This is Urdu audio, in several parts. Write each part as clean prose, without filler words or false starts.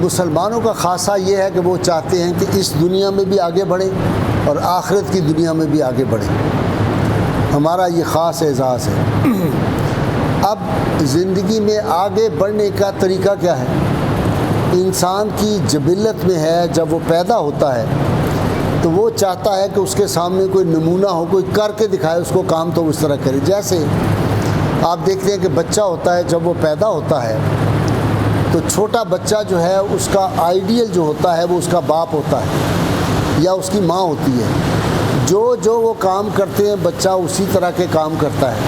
مسلمانوں کا خاصہ یہ ہے کہ وہ چاہتے ہیں کہ اس دنیا میں بھی آگے بڑھیں اور آخرت کی دنیا میں بھی آگے بڑھیں. ہمارا یہ خاص اعزاز ہے. اب زندگی میں آگے بڑھنے کا طریقہ کیا ہے؟ انسان کی جبلت میں ہے، جب وہ پیدا ہوتا ہے تو وہ چاہتا ہے کہ اس کے سامنے کوئی نمونہ ہو، کوئی کر کے دکھائے اس کو کام تو اس طرح کرے. جیسے آپ دیکھتے ہیں کہ بچہ ہوتا ہے، جب وہ پیدا ہوتا ہے تو چھوٹا بچہ جو ہے اس کا آئیڈیل جو ہوتا ہے وہ اس کا باپ ہوتا ہے یا اس کی ماں ہوتی ہے. جو وہ کام کرتے ہیں بچہ اسی طرح کے کام کرتا ہے.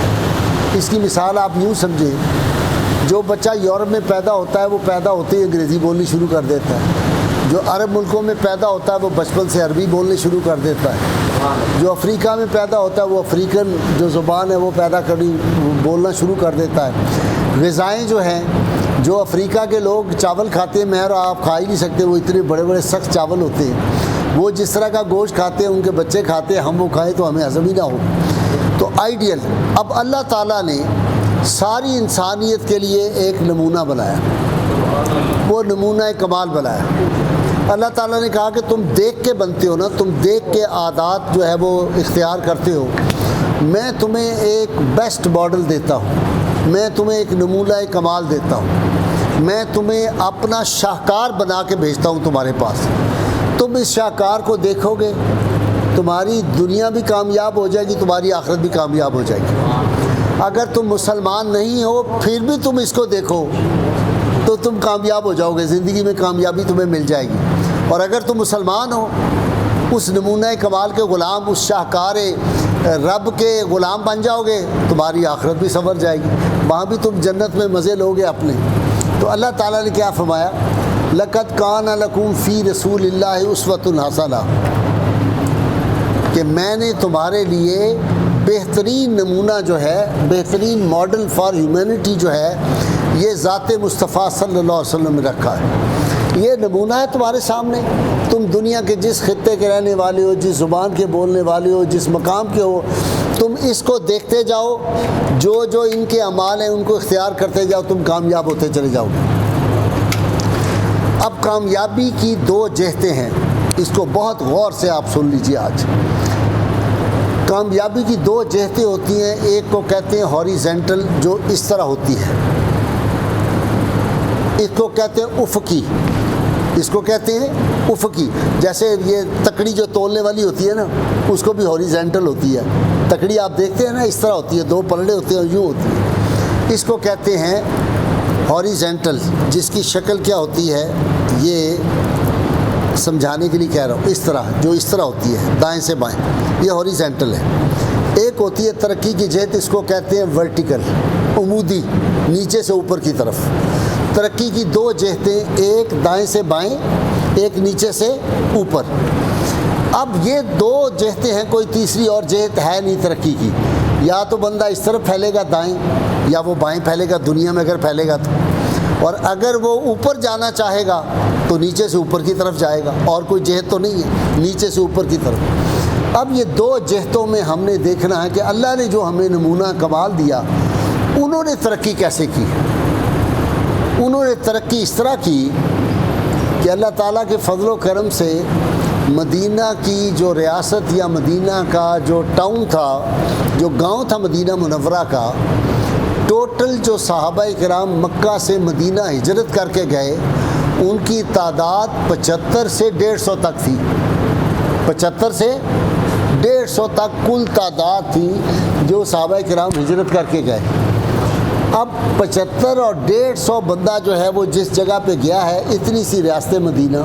اس کی مثال آپ یوں سمجھیں، جو بچہ یورپ میں پیدا ہوتا ہے وہ پیدا ہوتے ہی انگریزی بولنی شروع کر دیتا ہے. جو عرب ملکوں میں پیدا ہوتا ہے وہ بچپن سے عربی بولنے شروع کر دیتا ہے. جو افریقہ میں پیدا ہوتا ہے وہ افریقن جو زبان ہے وہ بولنا شروع کر دیتا ہے. غذائیں جو ہیں، جو افریقہ کے لوگ چاول کھاتے ہیں، میں اور آپ کھا ہی نہیں سکتے، وہ اتنے بڑے بڑے سخت چاول ہوتے ہیں. وہ جس طرح کا گوشت کھاتے ہیں ان کے بچے کھاتے ہیں، ہم وہ کھائیں تو ہمیں ہضم ہی نہ ہو. تو آئیڈیل. اب اللہ تعالیٰ نے ساری انسانیت کے لیے ایک نمونہ بنایا، وہ نمونہ کمال بنایا. اللہ تعالیٰ نے کہا کہ تم دیکھ کے بنتے ہو نا، تم دیکھ کے عادات جو ہے وہ اختیار کرتے ہو. میں تمہیں ایک بیسٹ ماڈل دیتا ہوں، میں تمہیں ایک نمونہ کمال دیتا ہوں، میں تمہیں اپنا شاہکار بنا کے بھیجتا ہوں تمہارے پاس. تم اس شاہکار کو دیکھو گے، تمہاری دنیا بھی کامیاب ہو جائے گی، تمہاری آخرت بھی کامیاب ہو جائے گی. اگر تم مسلمان نہیں ہو پھر بھی تم اس کو دیکھو تو تم کامیاب ہو جاؤ گے، زندگی میں کامیابی تمہیں مل جائے گی. اور اگر تم مسلمان ہو، اس نمونہ کمال کے غلام، اس شاہکار رب کے غلام بن جاؤ گے، تمہاری آخرت بھی سنور جائے گی، وہاں بھی تم جنت میں مزے لوگے اپنے. تو اللہ تعالیٰ نے کیا فرمایا؟ لَقَدْ كَانَ لَكُمْ فِي رَسُولِ اللَّهِ أُسْوَةٌ حَسَنَةٌ، کہ میں نے تمہارے لیے بہترین نمونہ جو ہے، بہترین ماڈل فار ہیومینٹی جو ہے، یہ ذات مصطفیٰ صلی اللہ علیہ وسلم میں رکھا ہے. یہ نمونہ ہے تمہارے سامنے. تم دنیا کے جس خطے کے رہنے والے ہو، جس زبان کے بولنے والے ہو، جس مقام کے ہو، تم اس کو دیکھتے جاؤ، جو ان کے اعمال ہیں ان کو اختیار کرتے جاؤ، تم کامیاب ہوتے چلے جاؤ گے. اب کامیابی کی دو جہتیں ہیں، اس کو بہت غور سے آپ سن لیجئے. آج کامیابی کی دو جہتیں ہوتی ہیں. ایک کو کہتے ہیں ہاریزنٹل، جو اس طرح ہوتی ہے، اس کو کہتے ہیں افقی. اس کو کہتے ہیں افقی. جیسے یہ تکڑی جو تولنے والی ہوتی ہے نا، اس کو بھی ہاریزنٹل ہوتی ہے. تکڑی آپ دیکھتے ہیں نا، اس طرح ہوتی ہے، دو پلڑے ہوتے ہیں، یوں ہوتی ہے. اس کو کہتے ہیں ہاریزنٹل، جس کی شکل کیا ہوتی ہے، یہ سمجھانے کے لیے کہہ رہا ہوں، اس طرح، جو اس طرح ہوتی ہے دائیں سے بائیں، یہ ہاریزنٹل ہے. ایک ہوتی ہے ترقی کی جہت، اس کو کہتے ہیں ورٹیکل، عمودی، نیچے سے اوپر کی طرف. ترقی کی دو جہتیں، ایک دائیں سے بائیں، ایک نیچے سے اوپر. اب یہ دو جہتیں ہیں، کوئی تیسری اور جہت ہے نہیں ترقی کی. یا تو بندہ اس طرف پھیلے گا دائیں، یا وہ بائیں پھیلے گا دنیا میں اگر پھیلے گا تو. اور اگر وہ اوپر جانا چاہے گا تو نیچے سے اوپر کی طرف جائے گا. اور کوئی جہت تو نہیں ہے، نیچے سے اوپر کی طرف. اب یہ دو جہتوں میں ہم نے دیکھنا ہے کہ اللہ نے جو ہمیں نمونہ کمال دیا، انہوں نے ترقی کیسے کی. انہوں نے ترقی اس طرح کی کہ اللہ تعالیٰ کے فضل و کرم سے مدینہ کی جو ریاست یا مدینہ کا جو ٹاؤن تھا، جو گاؤں تھا مدینہ منورہ کا، ٹوٹل جو صحابہ کرام مکہ سے مدینہ ہجرت کر کے گئے، ان کی تعداد 75 سے 150 تک تھی. 75 سے 150 تک کل تعداد تھی جو صحابہ کرام ہجرت کر کے گئے. اب 75 اور 150 بندہ جو ہے وہ جس جگہ پہ گیا ہے، اتنی سی ریاست مدینہ،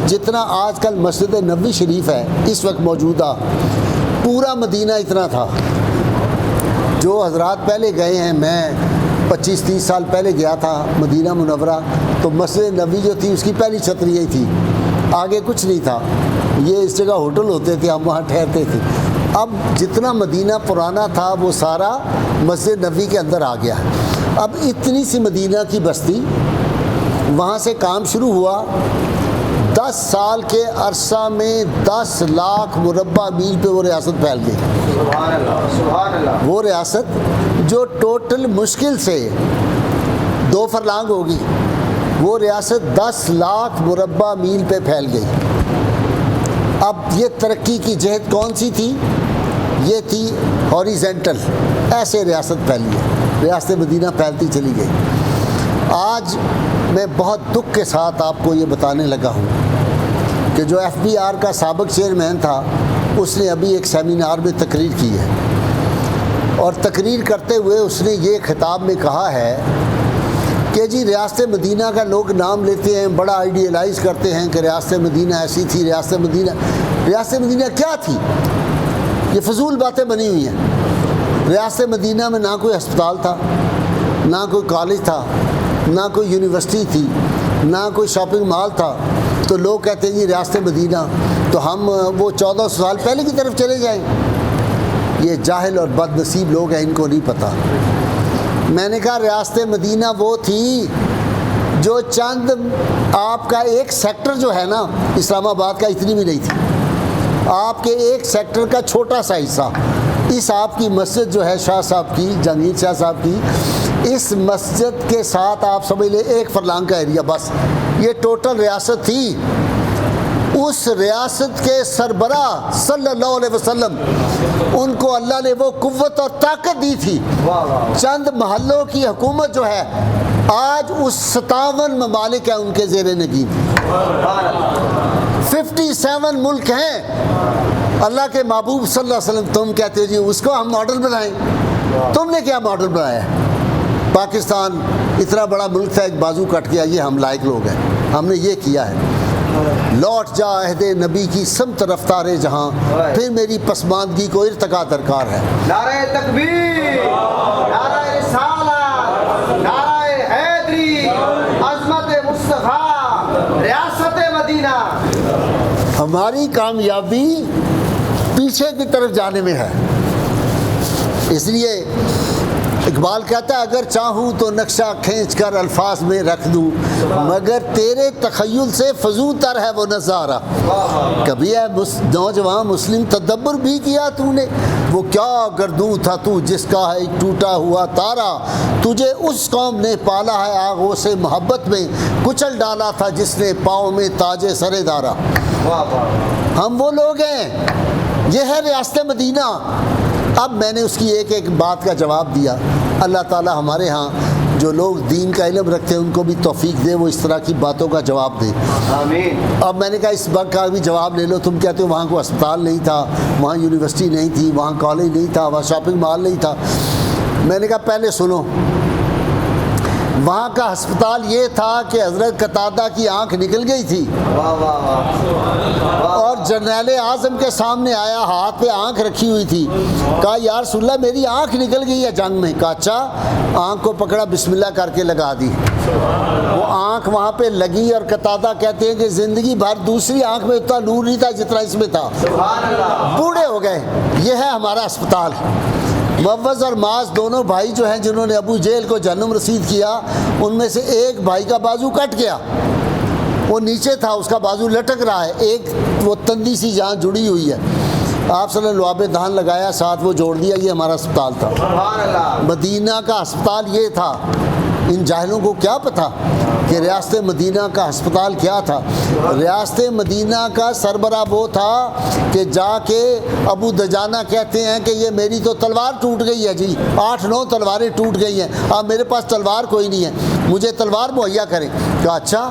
جتنا آج کل مسجد نبوی شریف ہے اس وقت موجودہ، پورا مدینہ اتنا تھا. جو حضرات پہلے گئے ہیں، میں 25-30 سال پہلے گیا تھا مدینہ منورہ، تو مسجد نبوی جو تھی اس کی پہلی چھتری یہی تھی، آگے کچھ نہیں تھا. یہ اس جگہ ہوٹل ہوتے تھے، ہم وہاں ٹھہرتے تھے. اب جتنا مدینہ پرانا تھا وہ سارا مسجد نبوی کے اندر آ گیا. اب اتنی سی مدینہ کی بستی، وہاں سے کام شروع ہوا. 10 سال کے عرصہ میں 10 لاکھ مربع میل پہ وہ ریاست پھیل گئی. سبحان اللہ، سبحان اللہ. وہ ریاست جو ٹوٹل مشکل سے 2 فرلانگ ہوگی، وہ ریاست 10 لاکھ مربع میل پہ پھیل گئی۔ اب یہ ترقی کی جہت کون سی تھی؟ یہ تھی ہاریزنٹل، ایسے ریاست پھیلی ہے، ریاست مدینہ پھیلتی چلی گئی۔ آج میں بہت دکھ کے ساتھ آپ کو یہ بتانے لگا ہوں کہ جو FBR کا سابق چیئرمین تھا، اس نے ابھی ایک سیمینار میں تقریر کی ہے، اور تقریر کرتے ہوئے اس نے یہ خطاب میں کہا ہے کہ جی ریاست مدینہ کا لوگ نام لیتے ہیں، بڑا آئیڈیلائز کرتے ہیں کہ ریاست مدینہ ایسی تھی، ریاست مدینہ کیا تھی؟ یہ فضول باتیں بنی ہوئی ہیں۔ ریاست مدینہ میں نہ کوئی ہسپتال تھا، نہ کوئی کالج تھا، نہ کوئی یونیورسٹی تھی، نہ کوئی شاپنگ مال تھا، تو لوگ کہتے ہیں جی ریاست مدینہ، تو ہم وہ 1400 سال پہلے کی طرف چلے جائیں۔ یہ جاہل اور بد نصیب لوگ ہیں، ان کو نہیں پتہ۔ میں نے کہا ریاست مدینہ وہ تھی جو چند آپ کا ایک سیکٹر جو ہے نا اسلام آباد کا، اتنی بھی نہیں تھی، آپ کے ایک سیکٹر کا چھوٹا سا حصہ، اس آپ کی مسجد جو ہے شاہ صاحب کی، جہانگیر شاہ صاحب کی، اس مسجد کے ساتھ آپ سمجھ لیں 1 فرلانگ کا ایریا، بس یہ ٹوٹل ریاست تھی۔ اس ریاست کے سربراہ صلی اللہ علیہ وسلم، ان کو اللہ نے وہ قوت اور طاقت دی تھی، چند محلوں کی حکومت جو ہے آج اس 57 ممالک ہیں ان کے زیر نگین، 57 ملک ہیں۔ اللہ کے محبوب صلی اللہ علیہ وسلم، تم کہتے ہو جی اس کو ہم ماڈل بنائیں، تم نے کیا ماڈل بنایا ہے؟ پاکستان اتنا بڑا ملک تھا، ایک بازو کٹ گیا، یہ ہم لائق لوگ ہیں، ہم نے یہ کیا ہے۔ لوٹ جا عہد نبی کی سمت رفتار جہاں، پھر میری پسماندگی کو ارتقا درکار ہے۔ نعرہ تکبیر، نعرہ رسالت، نعرہ حیدری، عظمت مصطفیٰ، ریاست مدینہ۔ ہماری کامیابی پیچھے کی طرف جانے میں ہے۔ اس لیے اقبال کہتا ہے اگر چاہوں تو نقشہ کھینچ کر الفاظ میں رکھ دوں، مگر تیرے تخیل سے فضو تر ہے وہ نظارہ۔ کبھی ہے نوجوان مسلم تدبر بھی کیا تو نے، وہ کیا گردوں تھا تو جس کا ہے ایک ٹوٹا ہوا تارا، تجھے اس قوم نے پالا ہے آغوش سے محبت میں، کچل ڈالا تھا جس نے پاؤں میں تاج سر دارا۔ ہم وہ لوگ ہیں، یہ ہے ریاست مدینہ۔ اب میں نے اس کی ایک ایک بات کا جواب دیا۔ اللہ تعالی ہمارے ہاں جو لوگ دین کا علم رکھتے ہیں ان کو بھی توفیق دے، وہ اس طرح کی باتوں کا جواب دے، آمین۔ اب میں نے کہا اس بات کا بھی جواب لے لو، تم کہتے ہو وہاں کوئی اسپتال نہیں تھا، وہاں یونیورسٹی نہیں تھی، وہاں کالج نہیں تھا، وہاں شاپنگ مال نہیں تھا۔ میں نے کہا پہلے سنو، وہاں کا ہسپتال یہ تھا کہ حضرت قتادہ کی آنکھ نکل گئی تھی، اور جرنیل اعظم کے سامنے آیا، ہاتھ پہ آنکھ رکھی ہوئی تھی، کہا یا رسول اللہ میری آنکھ نکل گئی ہے جنگ میں۔ کہا اچھا، آنکھ کو پکڑا، بسم اللہ کر کے لگا دی، وہ آنکھ وہاں پہ لگی، اور قتادہ کہتے ہیں کہ زندگی بھر دوسری آنکھ میں اتنا نور نہیں تھا جتنا اس میں تھا، بوڑھے ہو گئے۔ یہ ہے ہمارا اسپتال۔ موز اور معاذ دونوں بھائی جو ہیں جنہوں نے ابو جہل کو جہنم رسید کیا، ان میں سے ایک بھائی کا بازو کٹ گیا، وہ نیچے تھا، اس کا بازو لٹک رہا ہے، ایک وہ تندی سی جہاں جڑی ہوئی ہے، آپ صلی اللہ علیہ وسلم دھان لگایا، ساتھ وہ جوڑ دیا۔ یہ ہمارا اسپتال تھا، مدینہ کا اسپتال یہ تھا۔ ان جاہلوں کو کیا پتہ کہ ریاست مدینہ کا ہسپتال کیا تھا؟ ریاست مدینہ کا سربراہ وہ تھا کہ جا کے ابو دجانہ کہتے ہیں کہ یہ میری تو تلوار ٹوٹ گئی ہے جی، 8-9 تلواریں ٹوٹ گئی ہیں، اب میرے پاس تلوار کوئی نہیں ہے، مجھے تلوار مہیا کریں۔ کہا اچھا،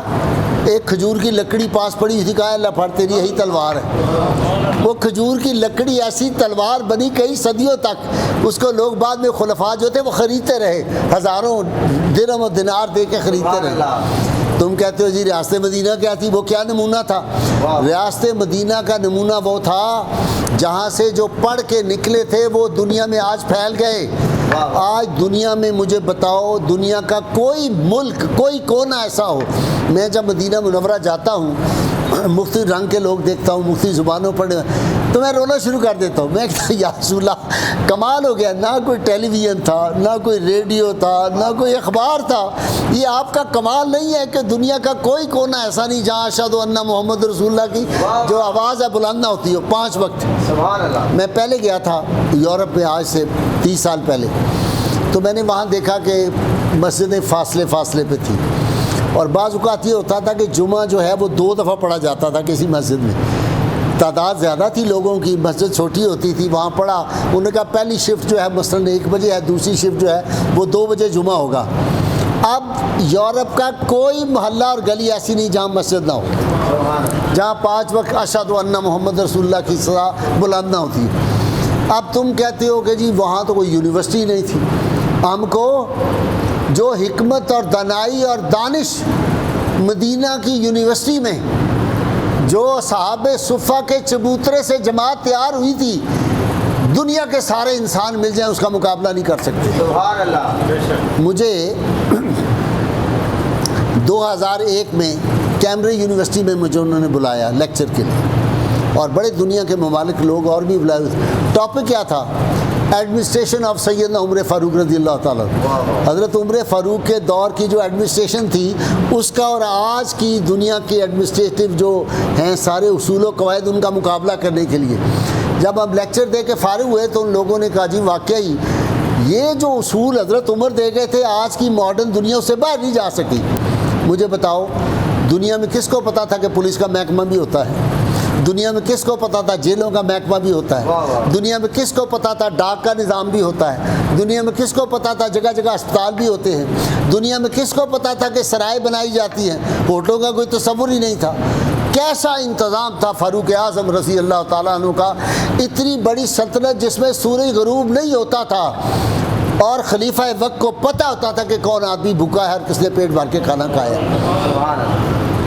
ایک کھجور کی لکڑی پاس پڑی تھی، کہا اللہ پھڑ تیری یہی تلوار ہے۔ وہ کھجور کی لکڑی ایسی تلوار بنی کئی صدیوں تک، اس کو لوگ بعد میں خلفاء جو تھے وہ خریدتے رہے، ہزاروں درہم و دینار دے کے خریدتے رہے۔ تم کہتے ہو جی ریاست مدینہ کیا تھی؟ وہ کیا نمونہ تھا؟ ریاست مدینہ کا نمونہ وہ تھا جہاں سے جو پڑھ کے نکلے تھے وہ دنیا میں آج پھیل گئے۔ آج دنیا میں مجھے بتاؤ، دنیا کا کوئی ملک، کوئی کونا ایسا ہو، میں جب مدینہ منورہ جاتا ہوں مختلف رنگ کے لوگ دیکھتا ہوں، مختلف زبانوں پر، تو میں رونا شروع کر دیتا ہوں۔ میں کہتا ہوں یا رسول اللہ کمال ہو گیا، نہ کوئی ٹیلی ویژن تھا، نہ کوئی ریڈیو تھا، نہ کوئی اخبار تھا۔ یہ آپ کا کمال نہیں ہے کہ دنیا کا کوئی کونا ایسا نہیں جہاں اشہد ان محمد رسول اللہ کی جو آواز ہے بلند نہ ہوتی ہو 5 وقت۔ میں پہلے گیا تھا یورپ میں، آج سے 30 سال پہلے، تو میں نے وہاں دیکھا کہ مسجدیں فاصلے پہ تھیں، اور بعض اوقات یہ ہوتا تھا کہ جمعہ جو ہے وہ 2 دفعہ پڑھا جاتا تھا کسی مسجد میں، تعداد زیادہ تھی لوگوں کی، مسجد چھوٹی ہوتی تھی، وہاں پڑھا، انہوں نے کہا پہلی شفٹ جو ہے مثلاً 1 بجے ہے، دوسری شفٹ جو ہے وہ 2 بجے جمعہ ہوگا۔ اب یورپ کا کوئی محلہ اور گلی ایسی نہیں جہاں مسجد نہ ہو، جہاں 5 وقت اشہد ان محمد رسول اللہ کی صدا بلند نہ ہوتی۔ اب تم کہتے ہو کہ جی وہاں تو کوئی یونیورسٹی نہیں تھی، ہم کو جو حکمت اور دانائی اور دانش مدینہ کی یونیورسٹی میں جو صحابہ صفہ کے چبوترے سے جماعت تیار ہوئی تھی، دنیا کے سارے انسان مل جائیں اس کا مقابلہ نہیں کر سکتے۔ سبحان اللہ۔ مجھے 2001 میں کیمبرج یونیورسٹی میں مجھے انہوں نے بلایا لیکچر کے لیے، اور بڑے دنیا کے ممالک لوگ اور بھی بلائے ہوئے تھے۔ ٹاپک کیا تھا؟ ایڈمنسٹریشن آف سیدنا عمر فاروق رضی اللہ تعالیٰ۔ حضرت عمر فاروق کے دور کی جو ایڈمنسٹریشن تھی اس کا اور آج کی دنیا کی ایڈمنسٹریٹو جو ہیں سارے اصول و قواعد، ان کا مقابلہ کرنے کے لیے جب ہم لیکچر دے کے فارغ ہوئے تو ان لوگوں نے کہا جی واقعی یہ جو اصول حضرت عمر دے گئے تھے آج کی ماڈرن دنیا اس سے باہر نہیں جا سکی۔ مجھے بتاؤ دنیا میں کس کو پتا تھا کہ پولیس کا محکمہ بھی ہوتا ہے؟ دنیا میں کس کو پتا تھا جیلوں کا محکمہ بھی ہوتا ہے؟ دنیا میں کس کو پتا تھا ڈاک کا نظام بھی ہوتا ہے؟ دنیا میں کس کو پتا تھا جگہ جگہ اسپتال بھی ہوتے ہیں؟ دنیا میں کس کو پتا تھا کہ سرائے بنائی جاتی ہیں؟ ہوٹلوں کا کوئی تصور ہی نہیں تھا۔ کیسا انتظام تھا فاروق اعظم رضی اللہ تعالیٰ عنہ کا، اتنی بڑی سلطنت جس میں سورج غروب نہیں ہوتا تھا اور خلیفہ وقت کو پتہ ہوتا تھا کہ کون آدمی بھوکا ہے اور کس نے پیٹ بھر کے کھانا کھایا۔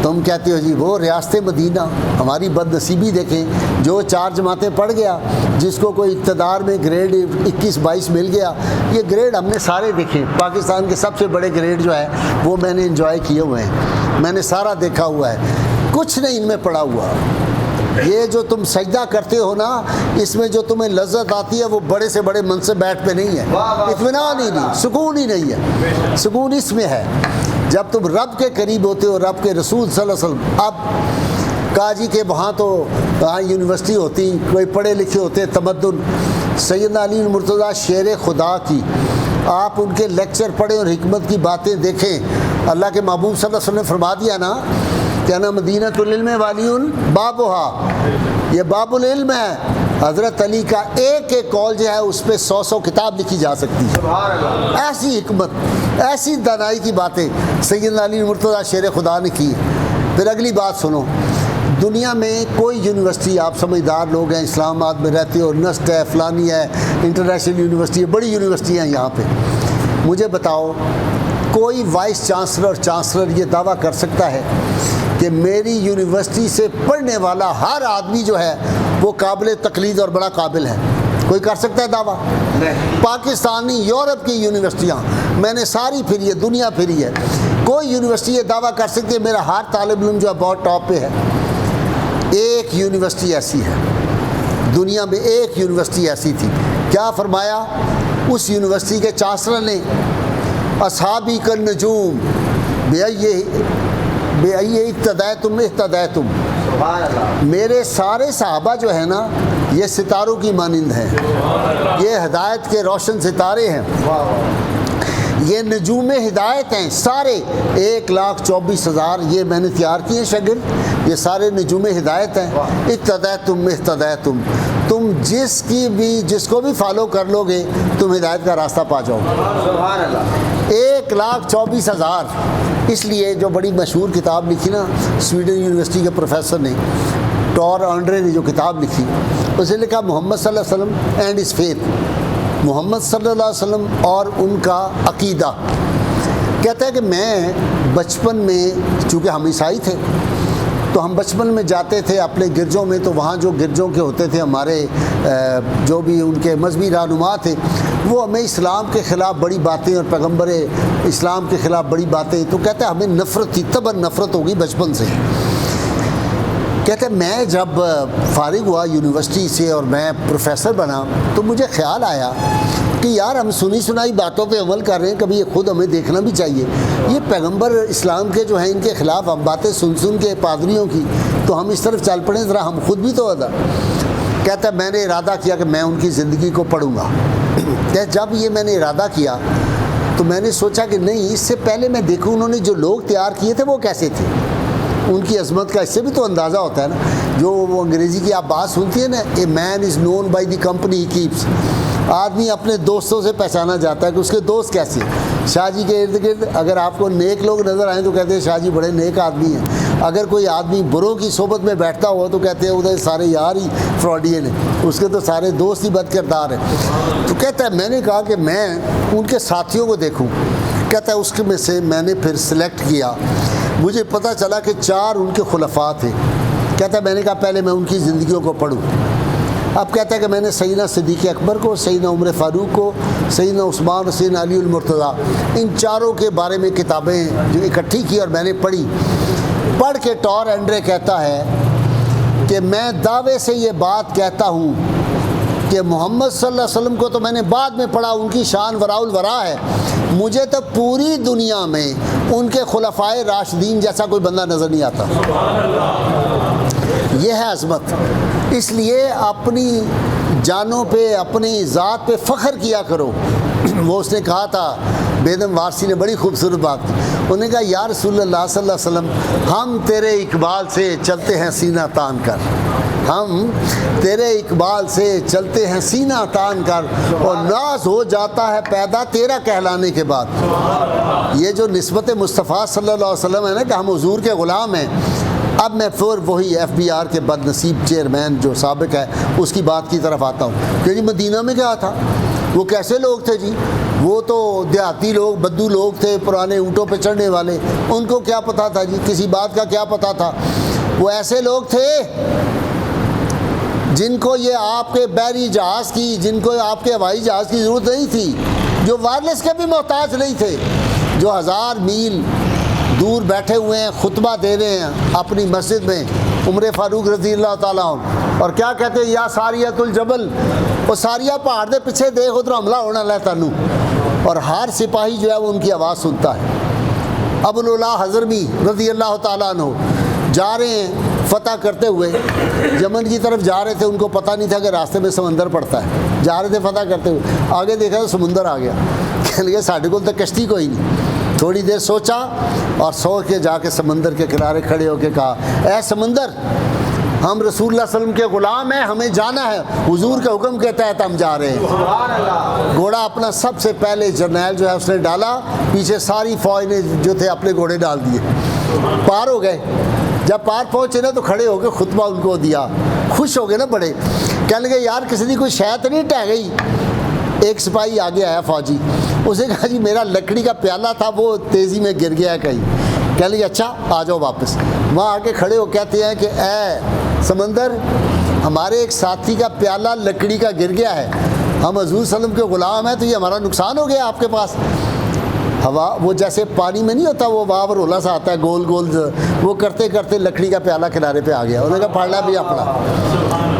تم کہتے ہو جی وہ ریاست مدینہ، ہماری بد نصیبی دیکھیں، جو 4 جماعتیں پڑھ گیا، جس کو کوئی اقتدار میں گریڈ 21-22 مل گیا، یہ گریڈ ہم نے سارے دیکھے۔ پاکستان کے سب سے بڑے گریڈ جو ہے وہ میں نے انجوائے کیے ہوئے ہیں، میں نے سارا دیکھا ہوا ہے، کچھ نہیں ان میں پڑا ہوا۔ یہ جو تم سجدہ کرتے ہو نا، اس میں جو تمہیں لذت آتی ہے وہ بڑے سے بڑے منصب بیٹھ پہ نہیں ہے، اطمینان ہی نہیں، سکون ہی نہیں ہے۔ سکون اس میں ہے جب تم رب کے قریب ہوتے ہو، رب کے رسول صلی اللہ علیہ وسلم۔ اب کہا جی کہ وہاں تو وہاں یونیورسٹی ہوتی، کوئی پڑھے لکھے ہوتے، تمدن۔ سیدنا علی مرتضیٰ شیر خدا کی آپ ان کے لیکچر پڑھیں اور حکمت کی باتیں دیکھیں۔ اللہ کے محبوب صلی اللہ علیہ وسلم نے فرما دیا نا کہ انا مدینۃ العلم والی بابھا، یہ باب العلم ہے۔ حضرت علی کا ایک ایک قول جو ہے اس پہ 100 کتاب لکھی جا سکتی ہے۔ ایسی حکمت، ایسی دانائی کی باتیں سیدنا علی مرتضیٰ شیر خدا نے کی۔ پھر اگلی بات سنو، دنیا میں کوئی یونیورسٹی، آپ سمجھدار لوگ ہیں، اسلام آباد میں رہتے ہو، نسٹ ہے، فلانی ہے، انٹرنیشنل یونیورسٹی ہے، بڑی یونیورسٹی ہیں یہاں پہ، مجھے بتاؤ کوئی وائس چانسلر چانسلر یہ دعویٰ کر سکتا ہے کہ میری یونیورسٹی سے پڑھنے والا ہر آدمی جو ہے وہ قابل تقلید اور بڑا قابل ہے؟ کوئی کر سکتا ہے دعویٰ؟ پاکستانی، یورپ کی یونیورسٹیاں میں نے ساری پھری ہے، دنیا پھری ہے، کوئی یونیورسٹی یہ دعویٰ کر سکتی ہے میرا ہر طالب علم جو ہے بہت ٹاپ پہ ہے؟ ایک یونیورسٹی ایسی ہے دنیا میں، ایک یونیورسٹی ایسی تھی، کیا فرمایا اس یونیورسٹی کے چانسلر نے؟ اصحابی کالنجوم بے اقتدیتم اہتدیتم، میرے سارے صحابہ جو ہیں نا یہ ستاروں کی مانند ہیں، یہ ہدایت کے روشن ستارے ہیں، یہ نجوم ہدایت ہیں سارے، 1,24,000 یہ میں نے تیار کیے شاگرد، یہ سارے نجوم ہدایت ہیں۔ اقتدیتم اہتدیتم، تم جس کو بھی فالو کر لو گے تم ہدایت کا راستہ پا جاؤ گے۔ 1,24,000، اس لیے جو بڑی مشہور کتاب لکھی نا سویڈن یونیورسٹی کے پروفیسر نے، ٹور آنڈرے نے جو کتاب لکھی، اسے لکھا محمد صلی اللہ علیہ وسلم اینڈ ہز فیتھ، محمد صلی اللہ علیہ وسلم اور ان کا عقیدہ۔ کہتا ہے کہ میں بچپن میں، چونکہ ہم عیسائی تھے تو ہم بچپن میں جاتے تھے اپنے گرجوں میں، تو وہاں جو گرجوں کے ہوتے تھے ہمارے جو بھی ان کے مذہبی رہنما تھے، وہ ہمیں اسلام کے خلاف بڑی باتیں اور پیغمبر اسلام کے خلاف بڑی باتیں، تو کہتا ہے ہمیں نفرت تھی، تباہ نفرت ہوگی بچپن سے۔ کہتے ہیں میں جب فارغ ہوا یونیورسٹی سے اور میں پروفیسر بنا تو مجھے خیال آیا کہ یار ہم سنی سنائی باتوں پہ عمل کر رہے ہیں، کبھی یہ خود ہمیں دیکھنا بھی چاہیے، یہ پیغمبر اسلام کے جو ہیں ان کے خلاف ہم باتیں سن کے پادریوں کی، تو ہم اس طرف چل پڑیں، ذرا ہم خود بھی تو ادا۔ کہتا ہے میں نے ارادہ کیا کہ میں ان کی زندگی کو پڑھوں گا۔ کہ جب یہ میں نے ارادہ کیا تو میں نے سوچا کہ نہیں، اس سے پہلے میں دیکھوں انہوں نے جو لوگ تیار کیے تھے وہ کیسے تھے، ان کی عظمت کا اس سے بھی تو اندازہ ہوتا ہے نا. جو وہ انگریزی کی آپ بات سنتی ہیں نا، a man is known by the company he keeps. آدمی اپنے دوستوں سے پہچانا جاتا ہے کہ اس کے دوست کیسے ہیں. شاہ جی کے ارد گرد اگر آپ کو نیک لوگ نظر آئیں تو کہتے ہیں شاہ جی بڑے نیک آدمی ہیں. اگر کوئی آدمی بروں کی صحبت میں بیٹھتا ہوا تو کہتے ہیں ادھر سارے یار ہی فراڈین ہیں، اس کے تو سارے دوست ہی بد کردار ہیں. تو کہتا ہے میں نے کہا کہ میں ان کے ساتھیوں کو دیکھوں. کہتا ہے اس کے میں سے میں نے پھر سلیکٹ کیا، مجھے پتہ چلا کہ 4 ان کے خلفاء تھے. کہتا ہے میں نے کہا پہلے میں ان کی زندگیوں کو پڑھوں. اب کہتا ہے کہ میں نے سیدنا صدیق اکبر کو، سیدنا عمر فاروق کو، سیدنا عثمان اور سیدنا علی المرتضیٰ، ان 4 کے بارے میں کتابیں جو اکٹھی کی اور میں نے پڑھی. پڑھ کے ٹور اینڈرے کہتا ہے کہ میں دعوے سے یہ بات کہتا ہوں کہ محمد صلی اللہ علیہ وسلم کو تو میں نے بعد میں پڑھا، ان کی شان وراء الورا ہے، مجھے تو پوری دنیا میں ان کے خلفائے راشدین جیسا کوئی بندہ نظر نہیں آتا. یہ ہے عظمت. اس لیے اپنی جانوں پہ، اپنی ذات پہ فخر کیا کرو. وہ اس نے کہا تھا، بیدم وارسی نے بڑی خوبصورت بات کی. انہوں نے کہا یا رسول اللہ صلی اللہ علیہ وسلم، ہم تیرے اقبال سے چلتے ہیں سینہ تان کر، ہم تیرے اقبال سے چلتے ہیں سینہ تان کر، اور ناز ہو جاتا ہے پیدا تیرا کہلانے کے بعد. یہ جو نسبت مصطفیٰ صلی اللہ علیہ وسلم ہے نا کہ ہم حضور کے غلام ہیں. اب میں پھر وہی FBR کے بد نصیب چیئرمین جو سابق ہے اس کی بات کی طرف آتا ہوں کہ جی مدینہ میں کیا تھا، وہ کیسے لوگ تھے جی؟ وہ تو دیہاتی لوگ، بدو لوگ تھے، پرانے اونٹوں پہ چڑھنے والے. ان کو کیا پتہ تھا جی، کسی بات کا کیا پتہ تھا؟ وہ ایسے لوگ تھے جن کو یہ آپ کے بحری جہاز کی، جن کو آپ کے ہوائی جہاز کی ضرورت نہیں تھی، جو وائرلیس کے بھی محتاج نہیں تھے، جو 1000 میل دور بیٹھے ہوئے ہیں، خطبہ دے رہے ہیں اپنی مسجد میں. عمر فاروق رضی اللہ تعالیٰ عنہ، اور کیا کہتے ہیں، یا ساریۃ الجبل، وہ ساریہ پہاڑ دے پیچھے دیکھ ادھر حملہ ہونا لے تانوں. اور ہر سپاہی جو ہے وہ ان کی آواز سنتا ہے. ابو العلا حضرمی رضی اللہ تعالیٰ عنہ جا رہے ہیں فتح کرتے ہوئے، یمن کی طرف جا رہے تھے. ان کو پتہ نہیں تھا کہ راستے میں سمندر پڑتا ہے. جا رہے تھے فتح کرتے ہوئے، آگے دیکھا تو سمندر آ گیا. کہنے لگے ساڈے کول تو کشتی کوئی نہیں. تھوڑی دیر سوچا اور سوچ کے جا کے سمندر کے کنارے کھڑے ہو کے کہا، اے سمندر، ہم رسول اللہ صلی اللہ علیہ وسلم کے غلام ہیں، ہمیں جانا ہے، حضور کے حکم کے تحت ہم جا رہے ہیں. گھوڑا اپنا سب سے پہلے جرنیل جو ہے اس نے ڈالا، پیچھے ساری فوج نے جو تھے اپنے گھوڑے ڈال دیے. پار ہو گئے. جب پار پہنچے نا تو کھڑے ہو کے خطبہ ان کو دیا. خوش ہو گئے نا بڑے. کہنے لگے یار کسی دی کوئی شے تو نہیں ٹہ گئی. ایک سپاہی آگے آیا فوجی، اسے کہا جی میرا لکڑی کا پیالہ تھا وہ تیزی میں گر گیا ہے کہیں. کہہ لگے اچھا آ جاؤ واپس. وہاں آ کے کھڑے ہو کہتے ہیں کہ اے سمندر، ہمارے ایک ساتھی کا پیالہ لکڑی کا گر گیا ہے، ہم حضور صلی اللہ علیہ وسلم کے غلام ہیں، تو یہ ہمارا نقصان ہو گیا آپ کے پاس. ہوا وہ جیسے پانی میں نہیں ہوتا وہ واو رولا سا آتا ہے گول گول، وہ کرتے کرتے لکڑی کا پیالہ کنارے پہ آ گیا. انہوں نے کہا پڑھنا بھی اپنا.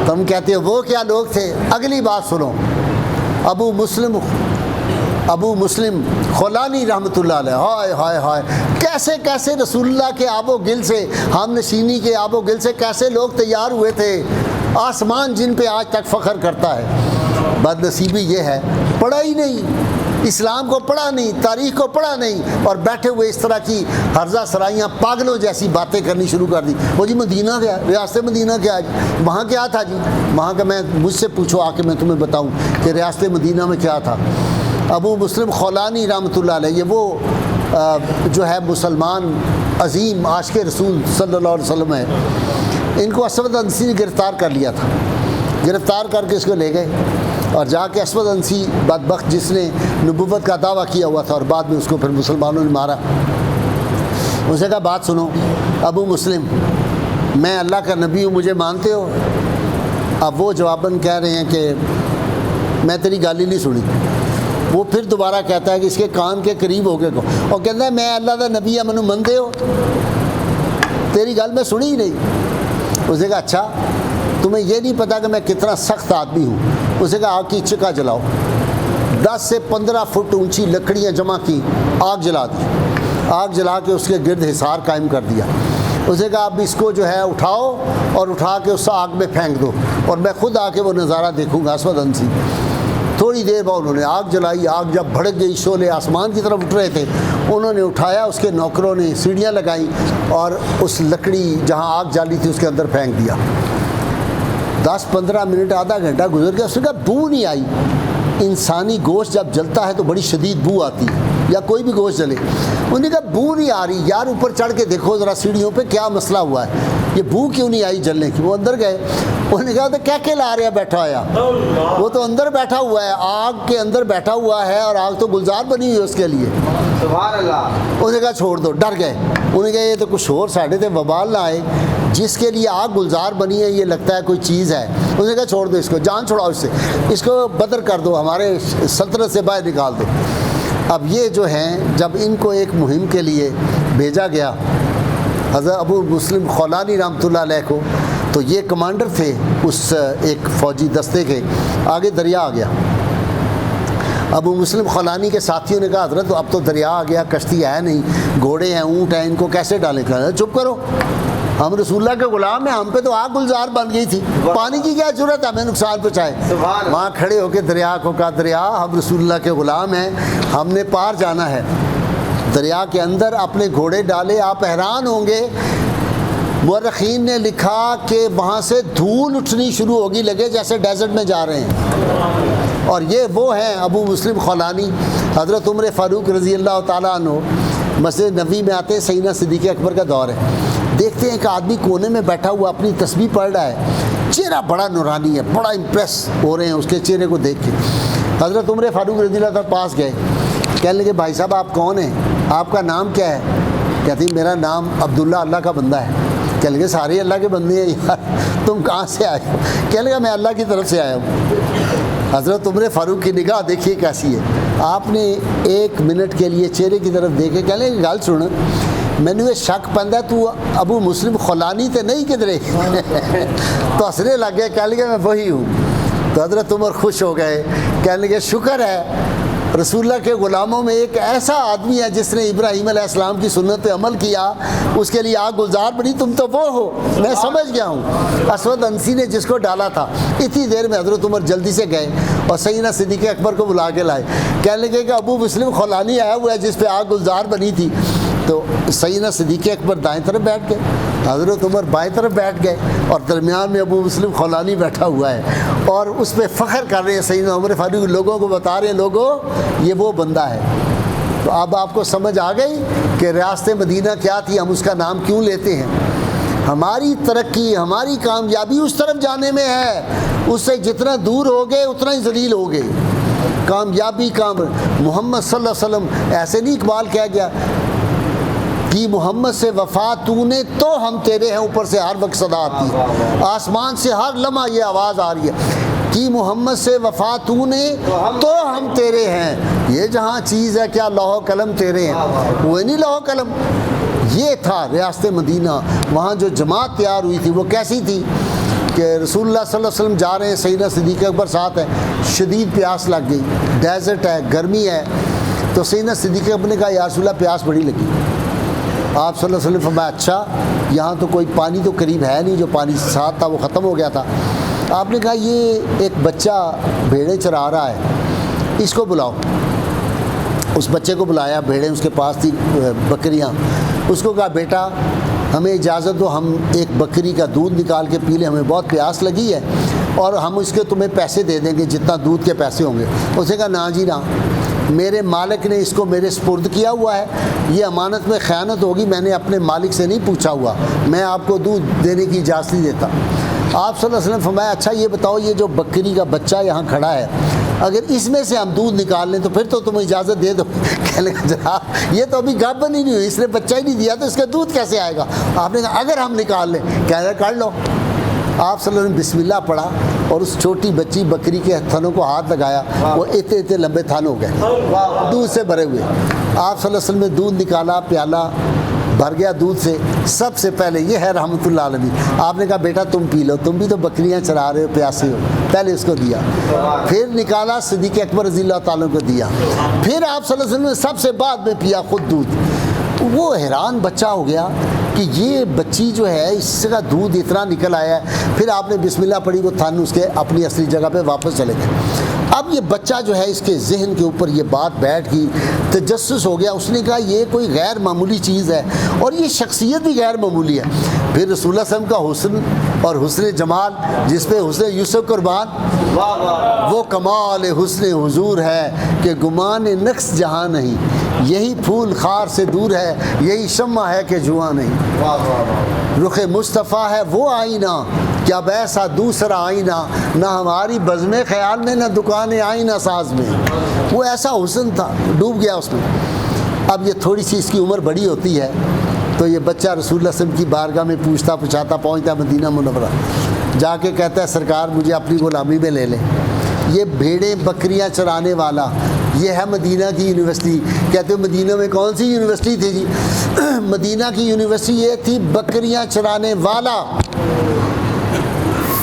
تو ہم کہتے ہیں وہ کیا لوگ تھے. اگلی بات سنو. ابو مسلم خولانی رحمۃ اللہ علیہ، ہائے ہائے ہائے، کیسے کیسے رسول اللہ کے آب و گل سے، ہم نشینی کے آب و گل سے کیسے لوگ تیار ہوئے تھے. آسمان جن پہ آج تک فخر کرتا ہے. بد نصیبی یہ ہے پڑھا ہی نہیں، اسلام کو پڑھا نہیں، تاریخ کو پڑھا نہیں، اور بیٹھے ہوئے اس طرح کی ہرزہ سرائیاں پاگلوں جیسی باتیں کرنی شروع کر دی. وہ جی مدینہ گیا، ریاست مدینہ کیا جی، وہاں کیا تھا جی، وہاں کا میں مجھ سے پوچھو آ کے میں تمہیں بتاؤں کہ ریاست مدینہ میں کیا تھا. ابو مسلم خولانی رحمۃ اللہ علیہ، یہ وہ جو ہے مسلمان عظیم عاشق رسول صلی اللہ علیہ وسلم ہے. ان کو اسود انسی نے گرفتار کر لیا تھا. گرفتار کر کے اس کو لے گئے اور جا کے اسود انسی بدبخت جس نے نبوت کا دعویٰ کیا ہوا تھا اور بعد میں اس کو پھر مسلمانوں نے مارا، اسے کہا بات سنو ابو مسلم، میں اللہ کا نبی ہوں، مجھے مانتے ہو؟ اب وہ جواباً کہہ رہے ہیں کہ میں تیری گالی نہیں سنی. وہ پھر دوبارہ کہتا ہے کہ اس کے کان کے قریب ہو کے کو، اور کہتا ہے میں اللہ کا نبی ہوں، منو مندے ہو؟ تیری گل میں سنی ہی نہیں. اسے کہا اچھا تمہیں یہ نہیں پتا کہ میں کتنا سخت آدمی ہوں. اسے کہا آگ کی چکا جلاؤ. 10 سے 15 فٹ اونچی لکڑیاں جمع کی، آگ جلا دی. آگ جلا کے اس کے گرد حصار قائم کر دیا. اسے کہا اب اس کو جو ہے اٹھاؤ اور اٹھا کے اس آگ میں پھینک دو اور میں خود آ کے وہ نظارہ دیکھوں گا. اسود انسی تھوڑی دیر بعد انہوں نے آگ جلائی. آگ جب بھڑک گئی، شعلے آسمان کی طرف اٹھ رہے تھے، انہوں نے اٹھایا، اس کے نوکروں نے سیڑھیاں لگائیں اور اس لکڑی جہاں آگ جالی تھی اس کے اندر پھینک دیا. 10-15 منٹ، آدھا گھنٹہ گزر گیا، اس نے کہا بو نہیں آئی. انسانی گوشت جب جلتا ہے تو بڑی شدید بو آتی ہے، یا کوئی بھی گوشت جلے. انہوں نے کہا بو نہیں آ رہی یار، اوپر چڑھ کے دیکھو ذرا سیڑھیوں پہ کیا مسئلہ ہوا ہے، یہ بو کیوں نہیں آئی جلنے کی. وہ اندر گئے، انہوں نے کہا تو کیا لا رہا بیٹھا ہوا، وہ تو اندر بیٹھا ہوا ہے، آگ کے اندر بیٹھا ہوا ہے، اور آگ تو گلزار بنی ہوئی ہے اس کے لیے. سبحان اللہ. انہوں نے کہا چھوڑ دو. ڈر گئے. انہوں نے کہا یہ تو کچھ اور ساڑھے تھے، وبال نہ آئے، جس کے لیے آگ گلزار بنی ہے یہ لگتا ہے کوئی چیز ہے. انہوں نے کہا چھوڑ دو اس کو، جان چھوڑاؤ اس سے، اس کو بدر کر دو، ہمارے سلطنت سے باہر نکال دو. اب یہ جو ہیں جب ان کو ایک مہم کے لیے بھیجا گیا حضرت ابو مسلم خولانی رحمۃ اللہ علیہ کو، تو یہ کمانڈر تھے اس ایک فوجی دستے کے. آگے دریا آ گیا. ابو مسلم خولانی کے ساتھیوں نے کہا حضرت اب تو دریا آ گیا، کشتی ہے نہیں، گھوڑے ہیں، اونٹ ہیں، ان کو کیسے ڈالیں؟ کہا چپ کرو، ہم رسول اللہ کے غلام ہیں، ہم پہ تو آگ گلزار بن گئی تھی، پانی کی کیا ضرورت ہے ہمیں نقصان پہنچائے. وہاں کھڑے ہو کے دریا کو کہا دریا ہم رسول اللہ کے غلام ہیں، ہم نے پار جانا ہے. دریا کے اندر اپنے گھوڑے ڈالے. آپ حیران ہوں گے، مورخین نے لکھا کہ وہاں سے دھول اٹھنی شروع ہوگی، لگے جیسے ڈیزرٹ میں جا رہے ہیں. اور یہ وہ ہیں ابو مسلم خولانی. حضرت عمر فاروق رضی اللہ تعالیٰ عنہ مسجد نبوی میں آتے ہیں، سیدنا صدیق اکبر کا دور ہے. دیکھتے ہیں کہ آدمی کونے میں بیٹھا ہوا اپنی تسبیح پڑھ رہا ہے، چہرہ بڑا نورانی ہے، بڑا امپریس ہو رہے ہیں اس کے چہرے کو دیکھ کے. حضرت عمر فاروق رضی اللہ تعالیٰ پاس گئے، کہنے لگے بھائی صاحب آپ کون ہیں، آپ کا نام کیا ہے؟ کہتے ہیں میرا نام عبداللہ، اللہ کا بندہ ہے. کہنے لگے سارے اللہ کے بندے ہیں یار، تم کہاں سے آئے ہو؟ کہنے لگا میں اللہ کی طرف سے آیا ہوں. حضرت عمر فاروق کی نگاہ دیکھیے کیسی ہے. آپ نے 1 منٹ کے لیے چہرے کی طرف دیکھے، کہنے لگے گل سن، مینو یہ شک پہنتا تو ابو مسلم خولانی تے نہیں کدھرے؟ تو ہنسنے لگ گئے، کہنے لگے میں وہی ہوں. تو حضرت عمر خوش ہو گئے، کہنے لگے شکر ہے رسول اللہ کے غلاموں میں ایک ایسا آدمی ہے جس نے ابراہیم علیہ السلام کی سنت پہ عمل کیا، اس کے لیے آگ گلزار بنی، تم تو وہ ہو، میں سمجھ گیا ہوں. اسود انسی نے جس کو ڈالا تھا. اتنی دیر میں حضرت عمر جلدی سے گئے اور سیدنا صدیق اکبر کو بلا کے لائے. کہنے لگے کہ ابو مسلم خولانی آیا ہوا ہے جس پہ آگ گلزار بنی تھی. تو سیدنا صدیق اکبر دائیں طرف بیٹھ گئے، حضرت عمر بائیں طرف بیٹھ گئے، اور درمیان میں ابو مسلم خولانی بیٹھا ہوا ہے اور اس پہ فخر کر رہے ہیں. سیدنا عمر فاروق لوگوں کو بتا رہے ہیں لوگوں یہ وہ بندہ ہے. تو اب آپ کو سمجھ آ گئی کہ ریاست مدینہ کیا تھی، ہم اس کا نام کیوں لیتے ہیں. ہماری ترقی، ہماری کامیابی اس طرف جانے میں ہے، اس سے جتنا دور ہو گئے اتنا ہی ذلیل ہو گئے. کامیابی محمد صلی اللہ علیہ وسلم ایسے نہیں اقبال کہہ گیا کہ محمد سے وفا تو نے تو ہم تیرے ہیں، اوپر سے ہر وقت صدا آتی ہے، آسمان سے ہر لمحہ یہ آواز آ رہی ہے کہ محمد سے وفا تو نے تو ہم تیرے ہیں. یہ جہاں چیز ہے کیا لوح و قلم تیرے ہیں، وہ نہیں لوح و قلم. یہ تھا ریاست مدینہ. وہاں جو جماعت تیار ہوئی تھی وہ کیسی تھی کہ رسول اللہ صلی اللہ علیہ وسلم جا رہے ہیں، سیدنا صدیق اکبر ساتھ ہے، شدید پیاس لگ گئی، ڈیزرٹ ہے، گرمی ہے. تو سیدنا صدیق اکبر نے کہا یا رسول اللہ پیاس بڑی لگی. آپ صلی اللہ علیہ وسلم فرمایا اچھا یہاں تو کوئی پانی تو قریب ہے نہیں، جو پانی ساتھ تھا وہ ختم ہو گیا تھا. آپ نے کہا یہ ایک بچہ بھیڑیں چرا رہا ہے، اس کو بلاؤ. اس بچے کو بلایا، بھیڑیں اس کے پاس تھی، بکریاں. اس کو کہا بیٹا ہمیں اجازت دو، ہم ایک بکری کا دودھ نکال کے پی لیں، ہمیں بہت پیاس لگی ہے اور ہم اس کے تمہیں پیسے دے دیں گے جتنا دودھ کے پیسے ہوں گے. اس نے کہا نا جی نا، میرے مالک نے اس کو میرے سپرد کیا ہوا ہے، یہ امانت میں خیانت ہوگی، میں نے اپنے مالک سے نہیں پوچھا ہوا، میں آپ کو دودھ دینے کی اجازت نہیں دیتا. آپ صلی اللہ علیہ وسلم فرمایا اچھا یہ بتاؤ یہ جو بکری کا بچہ یہاں کھڑا ہے اگر اس میں سے ہم دودھ نکال لیں تو پھر تو تمہیں اجازت دے دو. کہنے لگا جناب یہ تو ابھی گابن ہی نہیں ہوئی، اس نے بچہ ہی نہیں دیا تو اس کا دودھ کیسے آئے گا. آپ نے کہا اگر ہم نکال لیں. کہہ رہے کر لو. آپ صلی اللہ علیہ وسلم بسم اللہ پڑھا اور اس چھوٹی بچی بکری کے تھنوں کو ہاتھ لگایا، وہ اتنے اتنے لمبے تھن ہو گئے دودھ سے بھرے ہوئے. آپ صلی اللہ علیہ وسلم نے دودھ نکالا، پیالہ بھر گیا دودھ سے. سب سے پہلے یہ ہے رحمۃ اللہ علیہ، آپ نے کہا بیٹا تم پی لو، تم بھی تو بکریاں چرا رہے ہو، پیاسے ہو. پہلے اس کو دیا، پھر نکالا صدیق اکبر رضی اللہ تعالیٰ کو دیا، پھر آپ صلی اللہ علیہ وسلم نے سب سے بعد میں پیا خود دودھ. وہ حیران بچہ ہو گیا کہ یہ بچی جو ہے اس کا دودھ اتنا نکل آیا ہے. پھر آپ نے بسم اللہ پڑھی، وہ تھن اس کے اپنی اصلی جگہ پہ واپس چلے گئے. اب یہ بچہ جو ہے اس کے ذہن کے اوپر یہ بات بیٹھ گئی, تجسس ہو گیا, اس نے کہا یہ کوئی غیر معمولی چیز ہے اور یہ شخصیت بھی غیر معمولی ہے. پھر رسول اللہ صلی اللہ علیہ وسلم کا حسن اور حسن جمال, جس پہ حسن یوسف قربان, وہ کمال حسن حضور ہے کہ گمان نقص جہاں نہیں, یہی پھول خار سے دور ہے, یہی شمع ہے کہ جواں نہیں. رخ مصطفیٰ ہے وہ آئینہ کیا ایسا دوسرا آئینہ, نہ ہماری بزم خیال میں نہ دکان آئینہ ساز میں. وہ ایسا حسن تھا, ڈوب گیا اس میں. اب یہ تھوڑی سی اس کی عمر بڑی ہوتی ہے تو یہ بچہ رسول اللہ صلی اللہ علیہ وسلم کی بارگاہ میں پوچھتا پوچھاتا پہنچتا مدینہ منورہ, جا کے کہتا ہے سرکار مجھے اپنی غلامی میں لے لیں. یہ بھیڑیں بکریاں چرانے والا, یہ ہے مدینہ کی یونیورسٹی. کہتے ہیں مدینہ میں کون سی یونیورسٹی تھی جی؟ مدینہ کی یونیورسٹی یہ تھی بکریاں چرانے والا.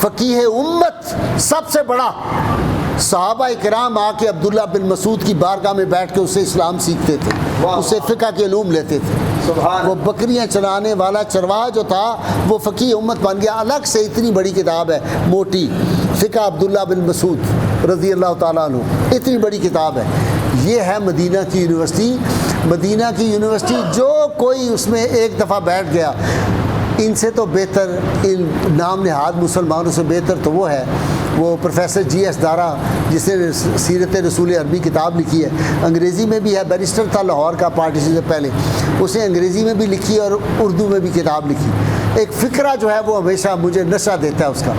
فقیہ امت سب سے بڑا. صحابہ کرام آ کے عبداللہ بن مسعود کی بارگاہ میں بیٹھ کے اسے اسلام سیکھتے تھے, اسے فقہ کے علوم لیتے تھے. وہ بکریاں چرانے والا چرواہا جو تھا وہ فقیہ امت بن گیا. الگ سے اتنی بڑی کتاب ہے موٹی, فقہ عبداللہ بن مسعود رضی اللہ تعالیٰ عنہ, اتنی بڑی کتاب ہے. یہ ہے مدینہ کی یونیورسٹی. مدینہ کی یونیورسٹی جو کوئی اس میں ایک دفعہ بیٹھ گیا, ان سے تو بہتر, ان نام نہاد مسلمانوں سے بہتر تو وہ ہے وہ پروفیسر جی ایس دارا, جس نے سیرت رسول عربی کتاب لکھی ہے. انگریزی میں بھی ہے, بیرسٹر تھا لاہور کا پارٹیشن سے پہلے, اس نے انگریزی میں بھی لکھی اور اردو میں بھی کتاب لکھی. ایک فقرہ جو ہے وہ ہمیشہ مجھے نشہ دیتا ہے اس کا.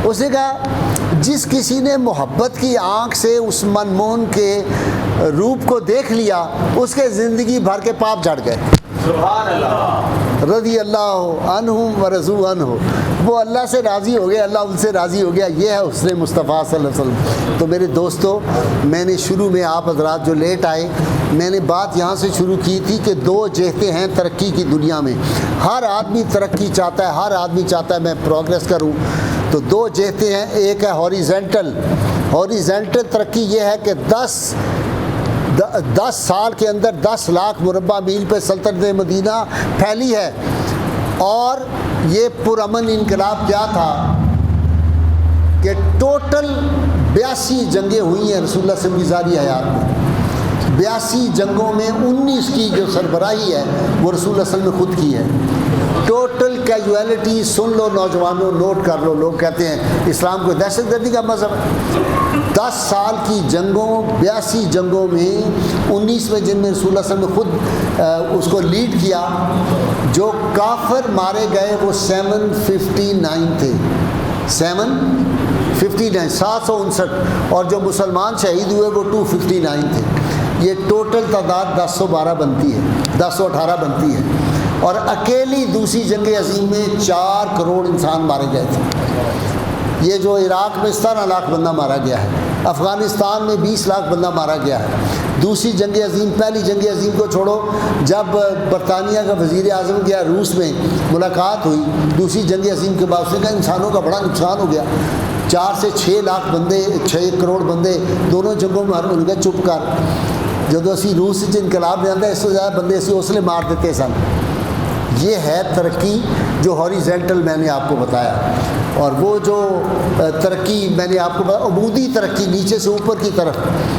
اس نے کہا جس کسی نے محبت کی آنکھ سے اس منمون کے روپ کو دیکھ لیا اس کے زندگی بھر کے پاپ جھڑ گئے. سبحان اللہ. رضی اللہ عنہم و رضوا عنہ, وہ اللہ سے راضی ہو گیا, اللہ ان سے راضی ہو گیا. یہ ہے حسن مصطفیٰ صلی اللہ علیہ وسلم. تو میرے دوستو, میں نے شروع میں, آپ حضرات جو لیٹ آئے, میں نے بات یہاں سے شروع کی تھی کہ دو جہتیں ہیں ترقی کی دنیا میں. ہر آدمی ترقی چاہتا ہے, ہر آدمی چاہتا ہے میں پروگریس کروں. تو دو جہتیں ہیں, ایک ہے ہاریزنٹل. ہاریزنٹل ترقی یہ ہے کہ 10 سال کے اندر 10 لاکھ مربع میل پہ سلطنت مدینہ پھیلی ہے. اور یہ پرامن انقلاب کیا تھا کہ ٹوٹل 82 جنگیں ہوئی ہیں رسول اللہ صلی اللہ علیہ وسلم کی ذاتی حیات میں. 82 جنگوں میں 19 کی جو سربراہی ہے وہ رسول اللہ صلی اللہ علیہ وسلم نے خود کی ہے. ٹوٹل کیجویلٹی سن لو نوجوانوں, نوٹ کر لو. لوگ کہتے ہیں اسلام کو دہشت گردی کا مذہب ہے. 10 سال کی جنگوں, 82 جنگوں میں 19 میں جن میں رسول اللہ صلی اللہ علیہ وسلم نے خود اس کو لیڈ کیا, جو کافر مارے گئے وہ 759 تھے. 759 759, اور جو مسلمان شہید ہوئے وہ 259 تھے. یہ ٹوٹل تعداد 1012 بنتی ہے, 1018 بنتی ہے. اور اکیلی دوسری جنگ عظیم میں 4 کروڑ انسان مارے گئے تھے. یہ جو عراق میں 17 لاکھ بندہ مارا گیا ہے, افغانستان میں 20 لاکھ بندہ مارا گیا ہے. دوسری جنگ عظیم, پہلی جنگ عظیم کو چھوڑو, جب برطانیہ کا وزیر اعظم گیا روس میں, ملاقات ہوئی دوسری جنگ عظیم کے بعد, اس نے کہا انسانوں کا بڑا نقصان ہو گیا. 4 سے 6 لاکھ بندے, 6 کروڑ بندے دونوں جنگوں میں مارے. انہوں نے کہا چپ کر, جدو اسی روس سے انقلاب نہیں آتا اس سے زیادہ بندے اسی حوصلے مار دیتے سن. یہ ہے ترقی جو ہاریزنٹل میں نے آپ کو بتایا. اور وہ جو ترقی میں نے آپ کو بتایا عمودی ترقی, نیچے سے اوپر کی طرف,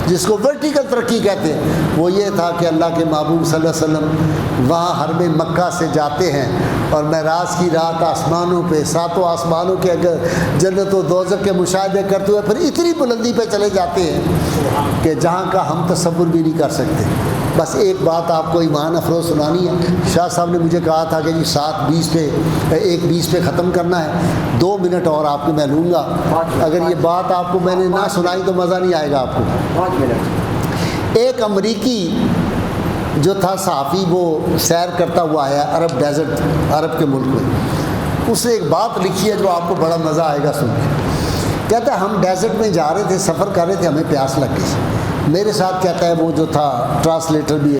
جس کو ورٹیکل ترقی کہتے ہیں, وہ یہ تھا کہ اللہ کے محبوب صلی اللہ علیہ وسلم وہاں حرم مکہ سے جاتے ہیں اور معراج کی رات آسمانوں پہ, 7 آسمانوں کے اگر جنت و دوزخ کے مشاہدے کرتے ہوئے پھر اتنی بلندی پہ چلے جاتے ہیں کہ جہاں کا ہم تصور بھی نہیں کر سکتے. بس ایک بات آپ کو ایمان افروز سنانی ہے. شاہ صاحب نے مجھے کہا تھا کہ جی 7:20 پہ 1:20 پہ ختم کرنا ہے. 2 منٹ اور آپ کو میں لوں گا. اگر یہ بات آپ کو میں نے نہ سنائی تو مزہ نہیں آئے گا آپ کو. 5 منٹ. ایک امریکی جو تھا صحافی, وہ سیر کرتا ہوا آیا عرب ڈیزرٹ, عرب کے ملک میں. اس نے ایک بات لکھی ہے جو آپ کو بڑا مزہ آئے گا سن کے. کہتا ہے ہم ڈیزرٹ میں جا رہے تھے, سفر کر رہے تھے, ہمیں پیاس لگ گئی. میرے ساتھ کہتا ہے وہ جو تھا ٹرانسلیٹر بھی